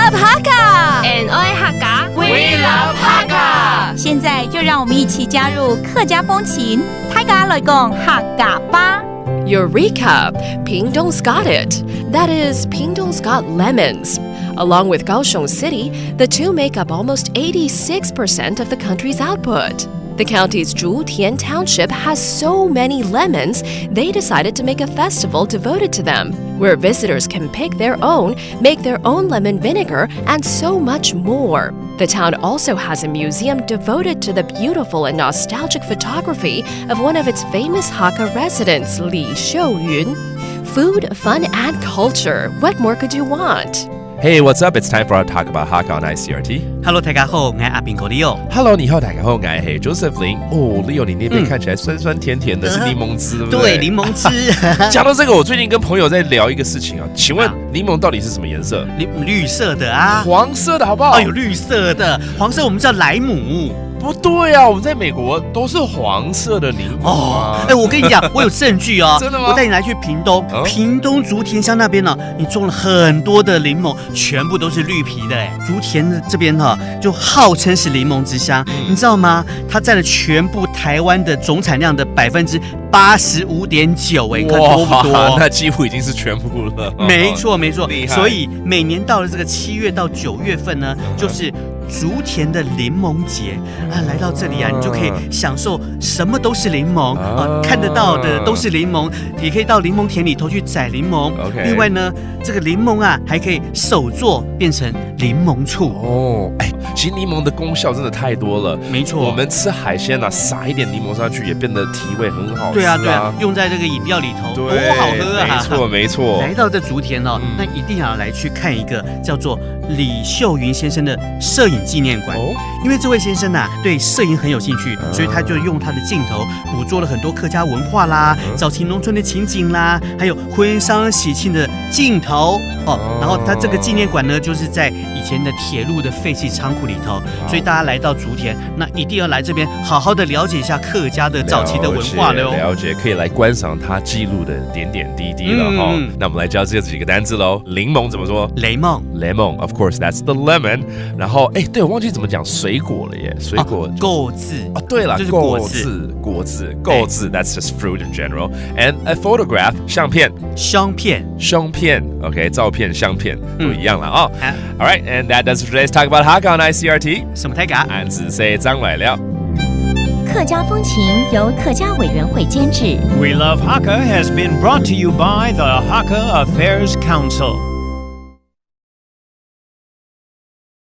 love Hakka，and I Hakka，We love Hakka。现在就让我们一起加入客家风情，大家来讲客家吧。Eureka! Pingdong's got it. That is, Pingdong's got lemons. Along with Kaohsiung City, the two make up almost 86% of the country's output. The county's Zhutian Township has so many lemons, they decided to make a festival devoted to them, where visitors can pick their own, make their own lemon vinegar, and so much more. The town also has a museum devoted to the beautiful and nostalgic photography of one of its famous Hakka residents, Li Xiuyun. Food, fun, and culture. What more could you want? Hey, what's up? It's time for our talk about Hakka on ICRT. Hello， 大家好，我是阿炳哥 Leo。Hello， 你好，大家好，我是 Joseph 林。哦 ，Leo， 你那边看起来酸酸甜甜的，是柠檬汁，对不对？对，柠檬汁。讲到这个，我最近跟朋友在聊一个事情啊，请问柠檬到底是什么颜色？绿色的啊，黄色的好不好？哦，有绿色的，黄色我们叫莱姆。不对啊，我们在美国都是黄色的柠檬啊。我跟你讲，我有证据哦。真的吗？我带你来去屏东，屏东竹田乡那边呢，你种了很多的柠檬，全部都是绿皮的。竹田的这边哈，就号称是柠檬之乡，你知道吗？它占了全部台湾的总产量的85.9%，看多不多？那几乎已经是全部了。没错没错，所以每年到了这个7月到9月份呢，就是竹田的柠檬节啊，来到这里啊，你就可以享受什么都是柠檬啊，看得到的都是柠檬，也可以到柠檬田里头去采柠檬。另外呢，这个柠檬啊，还可以手做变成柠檬醋哦。其实柠檬的功效真的太多了。没错，我们吃海鲜啊，撒一点柠檬上去，也变得提味很好吃。对啊，用在这个饮料里头，多好喝啊！没错没错。来到这竹田哦，那一定要来去看一个叫做李秀云先生的摄影纪念馆。因为这位先生啊，对摄影很有兴趣，所以他就用他的镜头捕捉了很多客家文化啦、早期农村的情景啦，还有婚丧喜庆的镜头哦。然后他这个纪念馆呢，就是在以前的铁路的废弃仓库里头，所以大家来到竹田，那一定要来这边好好的了解一下客家的早期的文化了哦。了解，可以来观赏他记录的点点滴滴了哈。那我们来教这几个单字喽。柠檬怎么说？雷梦 ，lemon。Of course, that's the lemon。然后，对我忘记怎么讲水果了耶。水果购字哦，对了，就是果子，购字 ，that's just fruit in general. And a photograph， 相片，OK， 照片、相片都一样了啊。All right, and that does today's talk about Hakka on ICRT。什么泰嘎？俺自say张来了。客家风情由客家委员会监制。We Love Hakka has been brought to you by the Hakka Affairs Council.